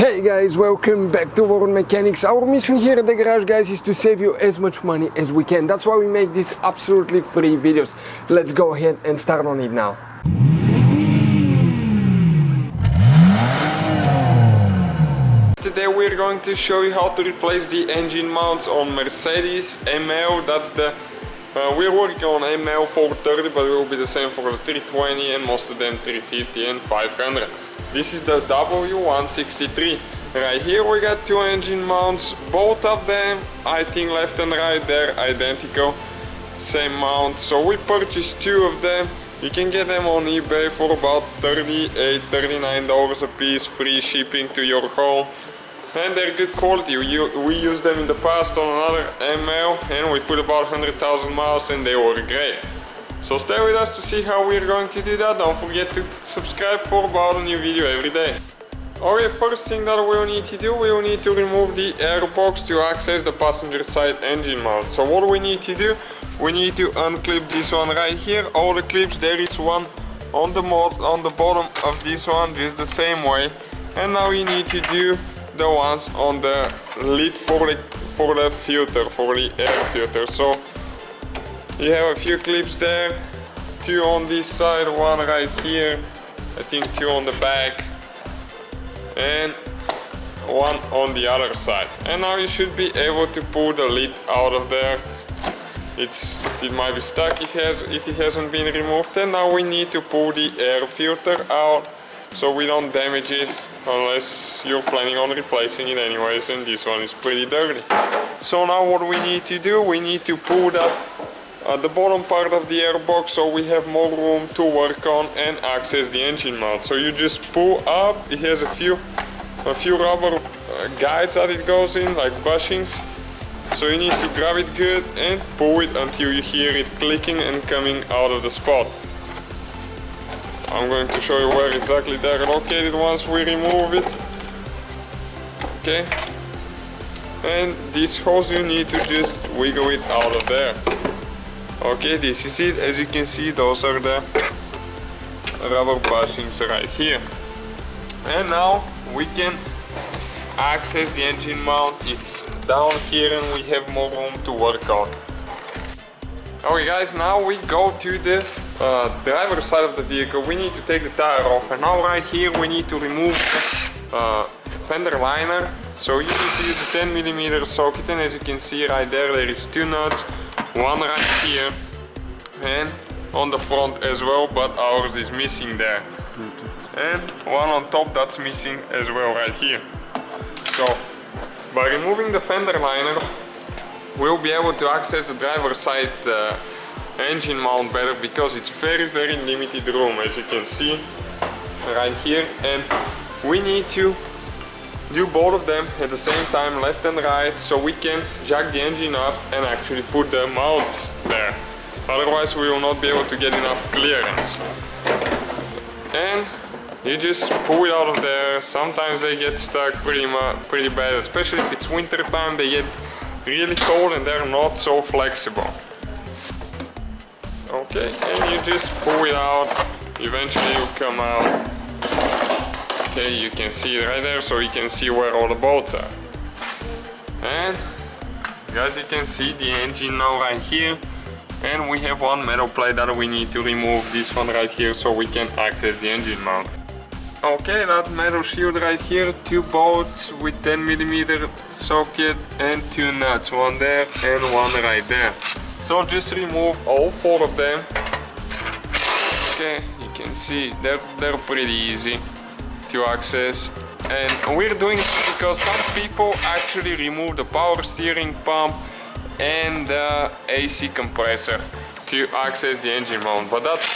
Hey guys, welcome back to World Mechanics. Our mission here at the garage, guys, is to save you as much money as we can. That's why we make these absolutely free videos. Let's go ahead and start on it now. Today we're going to show you how to replace the engine mounts on Mercedes ML. That's the we're working on ML430, but it will be the same for the 320 and most of them 350 and 500. This is the W163. Right here we got two engine mounts, both of them, I think left and right, they're identical, same mount. So we purchased two of them. You can get them on eBay for about $39 a piece, free shipping to your home. And they're good quality. We used them in the past on another ML and we put about 100,000 miles and they were great. So stay with us to see how we're going to do that. Don't forget to subscribe for about a new video every day. Okay, first thing that we'll need to do, we'll need to remove the airbox to access the passenger side engine mount. So what we need to do, we need to unclip this one right here. All the clips, there is one on the bottom of this one, just the same way. And now you need to do the ones on the lid for the filter, for the air filter. So you have a few clips there, two on this side, one right here, I think two on the back, and one on the other side. And now you should be able to pull the lid out of there. It might be stuck if it hasn't been removed. And now we need to pull the air filter out so we don't damage it, unless you're planning on replacing it anyways, and this one is pretty dirty. So now what we need to do, we need to pull that the bottom part of the airbox so we have more room to work on and access the engine mount. So you just pull up, it has a few rubber guides that it goes in, like bushings. So you need to grab it good and pull it until you hear it clicking and coming out of the spot. I'm going to show you where exactly they're located once we remove it. Okay. And this hose, you need to just wiggle it out of there. Okay, this is it. As you can see, those are the rubber bushings right here. And now we can access the engine mount. It's down here and we have more room to work on. Okay guys, now we go to the driver's side of the vehicle. We need to take the tire off, and now right here we need to remove the fender liner. So you need to use a 10mm socket, and as you can see right there, there is two nuts, one right here and on the front as well, but ours is missing there, and one on top that's missing as well right here. So by removing the fender liner, we'll be able to access the driver's side engine mount better, because it's very limited room, as you can see right here, and we need to do both of them at the same time, left and right, so we can jack the engine up and actually put the mounts there. Otherwise we will not be able to get enough clearance. And you just pull it out of there. Sometimes they get stuck pretty bad, especially if it's winter time. They get really cold and they're not so flexible. Okay, and you just pull it out. Eventually it will come out. Okay, you can see it right there, so you can see where all the bolts are. And guys, you can see the engine now right here. And we have one metal plate that we need to remove, this one right here, so we can access the engine mount. Okay, that metal shield right here, two bolts with 10mm socket and two nuts, one there and one right there. So just remove all four of them. Okay, you can see they're pretty easy to access. And we're doing it because some people actually remove the power steering pump and the AC compressor to access the engine mount, but that's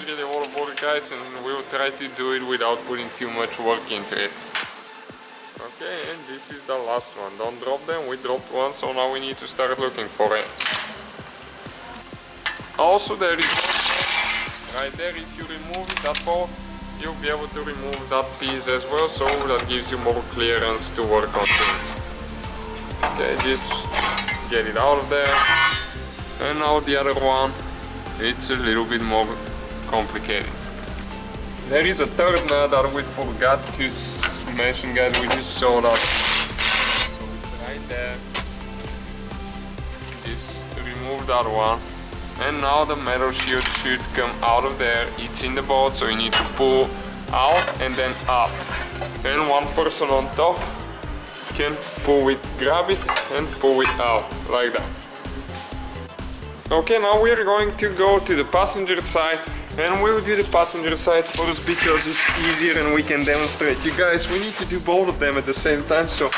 really all about it, guys, and we'll try to do it without putting too much work into it. Okay, and this is the last one. Don't drop them. We dropped one, so now we need to start looking for it. Also, there is right there, if you remove it, that bolt, you'll be able to remove that piece as well, so that gives you more clearance to work on things. Okay, just get it out of there. And now the other one, it's a little bit more complicated. There is a third nut that we forgot to mentioned, guys, we just saw that. So it's right there. Just remove that one. And now the metal shield should come out of there. It's in the boat, so you need to pull out and then up. And one person on top can pull it, grab it and pull it out like that. Okay, now we are going to go to the passenger side, and we'll do the passenger side first because it's easier and we can demonstrate. You guys, we need to do both of them at the same time, so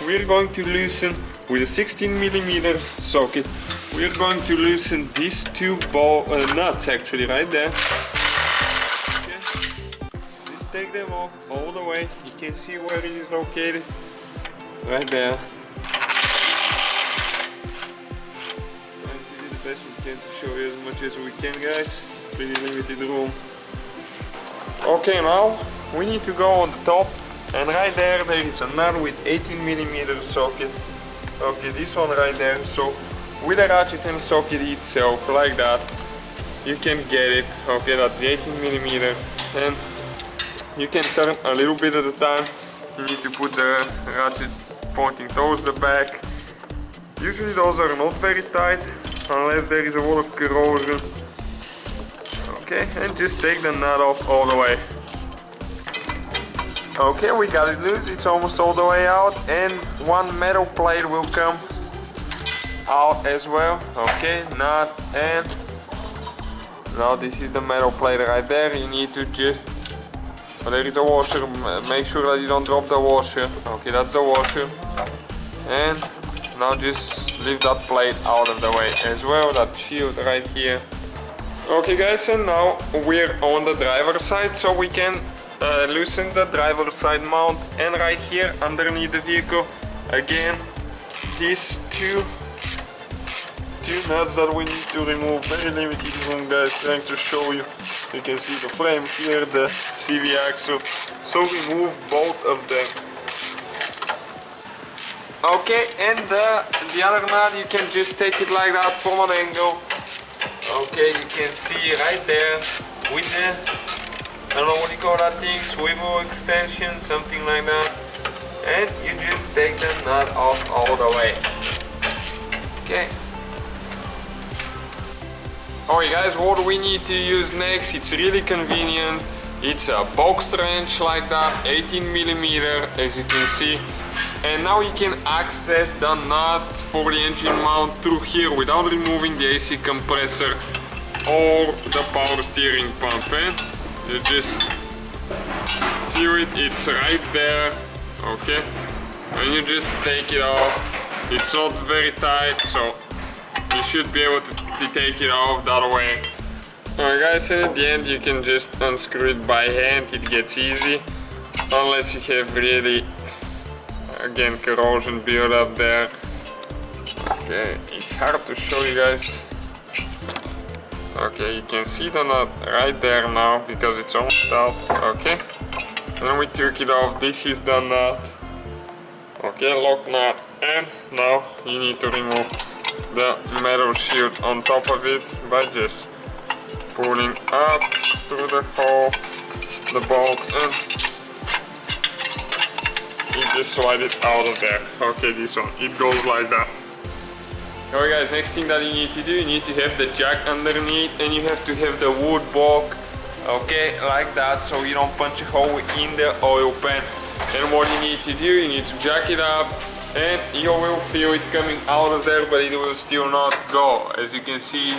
we're going to loosen with a 16mm socket. We're going to loosen these two nuts actually right there. Okay. Just take them off all the way. You can see where it is located. Right there. Trying to do the best we can to show you as much as we can, guys. Pretty limited room. Okay, now we need to go on the top, and right there is a nut with 18mm socket. Okay, this one right there. So with a ratchet and socket itself, like that, you can get it. Okay, that's the 18mm, and you can turn a little bit at a time. You need to put the ratchet pointing towards the back. Usually those are not very tight, unless there is a lot of corrosion. Okay, and just take the nut off all the way. Okay, we got it loose, it's almost all the way out, and one metal plate will come out as well. Okay, nut, and now this is the metal plate right there. You need to just, there is a washer, make sure that you don't drop the washer. Okay, that's the washer. And now just leave that plate out of the way as well, that shield right here. Okay guys, and now we're on the driver's side, so we can loosen the driver's side mount, and right here underneath the vehicle, again, these two nuts that we need to remove. Very limited room, guys, trying to show you. You can see the frame here, the CV axle, so remove both of them. Okay, and the other nut, you can just take it like that from an angle. Okay, you can see right there with the, I don't know what you call that thing, swivel extension, something like that. And you just take the nut off all the way. Okay. Alright guys, what we need to use next, it's really convenient. It's a box wrench like that, 18mm, as you can see. And now you can access the nut for the engine mount through here without removing the AC compressor or the power steering pump. And you just feel it, it's right there. Okay, and you just take it off. It's not very tight, so you should be able to take it off that way. Alright guys, and at the end you can just unscrew it by hand. It gets easy, unless you have really, again, corrosion build up there. Okay, it's hard to show you guys. Okay, you can see the nut right there now because it's almost out. Okay, then we took it off. This is the nut. Okay, lock nut, and now you need to remove the metal shield on top of it by just pulling up through the hole, the bolt, and you just slide it out of there. Okay, this one, it goes like that. Alright guys, next thing that you need to do, you need to have the jack underneath, and you have to have the wood block, okay, like that, so you don't punch a hole in the oil pan. And what you need to do, you need to jack it up, and you will feel it coming out of there, but it will still not go. As you can see,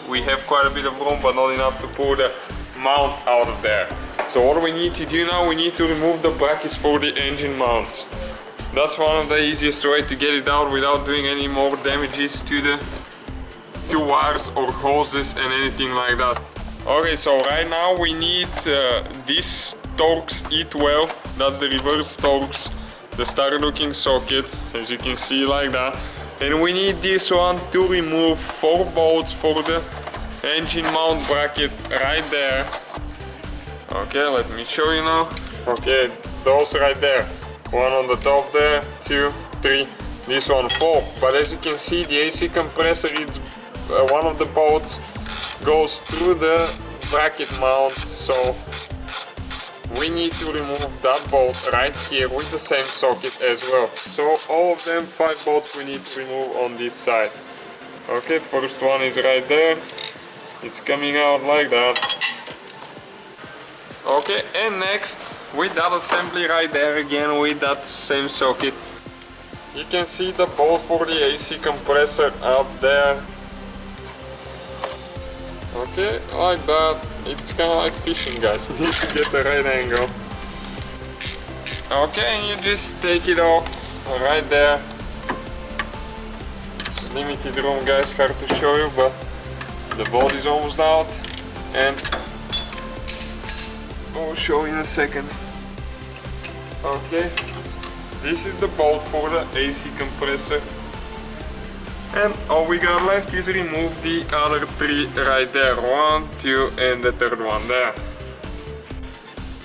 we have quite a bit of room, but not enough to pull the mount out of there. So what we need to do now, we need to remove the brackets for the engine mounts. That's one of the easiest way to get it out without doing any more damages to the wires or hoses and anything like that. Okay, so right now we need this Torx E12, that's the reverse Torx, the star looking socket, as you can see, like that. And we need this one to remove 4 bolts for the engine mount bracket right there. Okay, let me show you now. Okay, those right there. One on the top there, 2, 3, this one 4. But as you can see, the AC compressor, it's one of the bolts goes through the bracket mount, so we need to remove that bolt right here with the same socket as well. So all of them 5 bolts we need to remove on this side. Okay, first one is right there. It's coming out like that. Okay, and next with that assembly right there again with that same socket. You can see the bolt for the AC compressor up there. Okay, like that. It's kind of like fishing, guys. You need to get the right angle. Okay, and you just take it off right there. It's limited room, guys, hard to show you, but the bolt is almost out. And I'll show you in a second. Okay, this is the bolt for the AC compressor. And all we got left is remove the other 3 right there. 1, 2 and the third one there.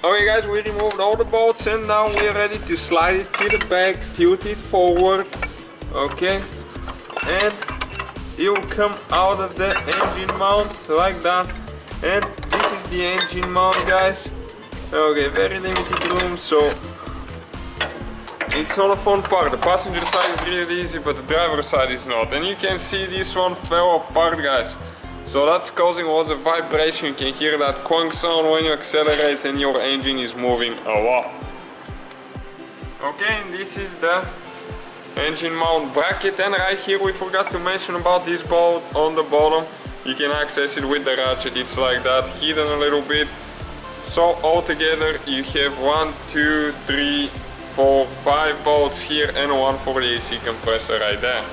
Okay guys, we removed all the bolts and now we're ready to slide it to the back, tilt it forward. Okay, and it will come out of the engine mount like that. And this is the engine mount, guys. Okay, very limited room, so it's not a fun part. The passenger side is really easy, but the driver side is not. And you can see this one fell apart, guys. So that's causing lots of vibration. You can hear that clunk sound when you accelerate and your engine is moving a lot. Okay, and this is the engine mount bracket. And right here we forgot to mention about this bolt on the bottom. You can access it with the ratchet. It's like that, hidden a little bit. So altogether you have 1, 2, 3, 4, 5 bolts here and 1 for the AC compressor right there.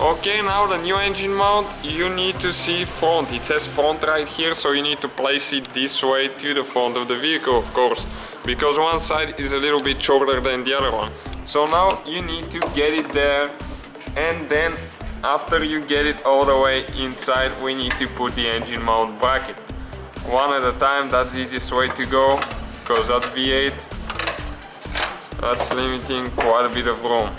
Okay, now the new engine mount, you need to see front. It says front right here, so you need to place it this way to the front of the vehicle, of course, because one side is a little bit shorter than the other one. So now you need to get it there, and then after you get it all the way inside, we need to put the engine mount bracket. One at a time, that's the easiest way to go, because that V8, that's limiting quite a bit of room.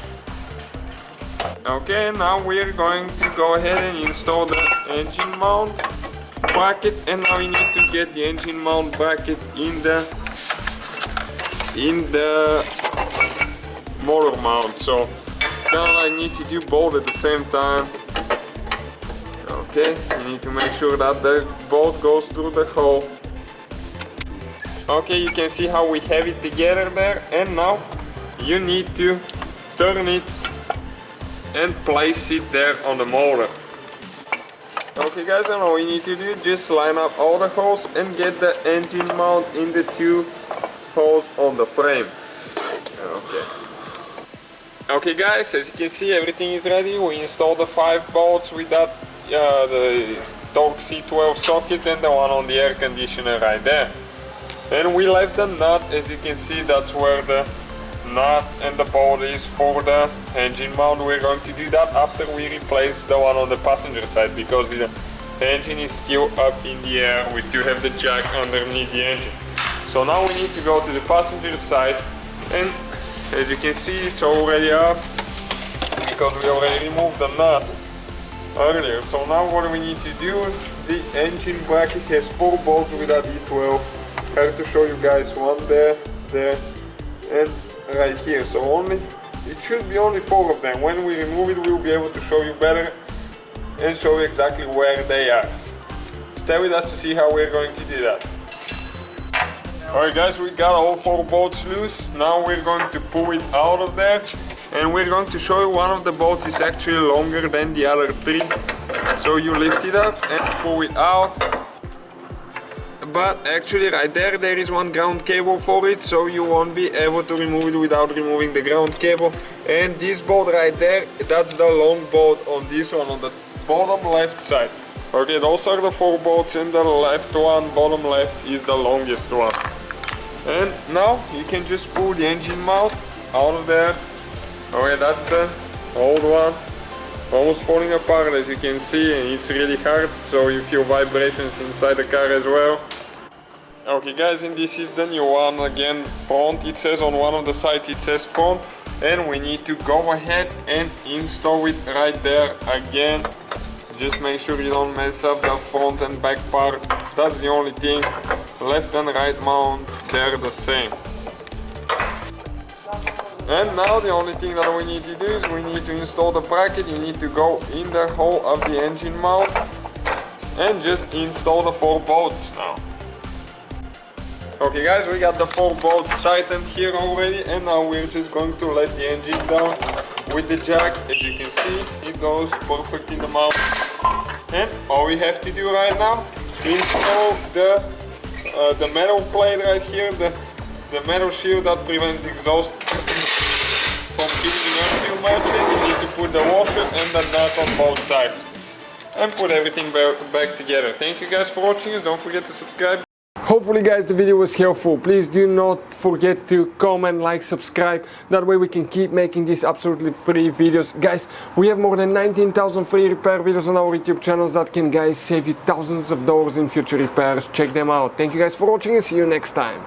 Okay, now we're going to go ahead and install the engine mount bracket, and now we need to get the engine mount bracket in the motor mount. So kind of like need to do both at the same time. Okay, you need to make sure that the bolt goes through the hole. Okay, you can see how we have it together there, and now you need to turn it and place it there on the motor. Okay guys, and all we need to do, just line up all the holes and get the engine mount in the 2 holes on the frame. Okay guys, as you can see, everything is ready. We installed the 5 bolts with that the torque C12 socket and the one on the air conditioner right there. And we left the nut, as you can see, that's where the nut and the bolt is for the engine mount. We're going to do that after we replace the one on the passenger side, because the engine is still up in the air. We still have the jack underneath the engine. So now we need to go to the passenger side, and as you can see, it's already up because we already removed the nut earlier. So now what we need to do, the engine bracket has 4 bolts with that E12. I have to show you guys, one there, and right here. So it should be only 4 of them. When we remove it, we'll be able to show you better and show you exactly where they are. Stay with us to see how we're going to do that. Alright guys, we got all 4 bolts loose. Now we're going to pull it out of there, and we're going to show you one of the bolts is actually longer than the other 3. So you lift it up and pull it out. But actually right there is one ground cable for it, so you won't be able to remove it without removing the ground cable. And this bolt right there, that's the long bolt on this one, on the bottom left side. Okay, those are the 4 bolts, and the left one, bottom left, is the longest one. And now you can just pull the engine mount out of there. Okay, that's the old one, almost falling apart as you can see, and it's really hard, so you feel vibrations inside the car as well. Okay guys, and this is the new one. Again, front, it says on one of the sides, it says front, and we need to go ahead and install it right there again. Just make sure you don't mess up the front and back part, that's the only thing. left and right mounts, they're the same. And now the only thing that we need to do is we need to install the bracket. You need to go in the hole of the engine mount and just install the 4 bolts now. Okay guys, we got the 4 bolts tightened here already, and now we're just going to let the engine down with the jack. As you can see, it goes perfect in the mount. And all we have to do right now, install the metal plate right here, the metal shield that prevents exhaust from heating up too much. And you need to put the washer and the nut on both sides and put everything back together. Thank you guys for watching us. Don't forget to subscribe. Hopefully guys the video was helpful. Please do not forget to comment, like, subscribe. That way we can keep making these absolutely free videos. Guys, we have more than 19,000 free repair videos on our YouTube channels that can guys save you thousands of dollars in future repairs. Check them out. Thank you guys for watching and see you next time.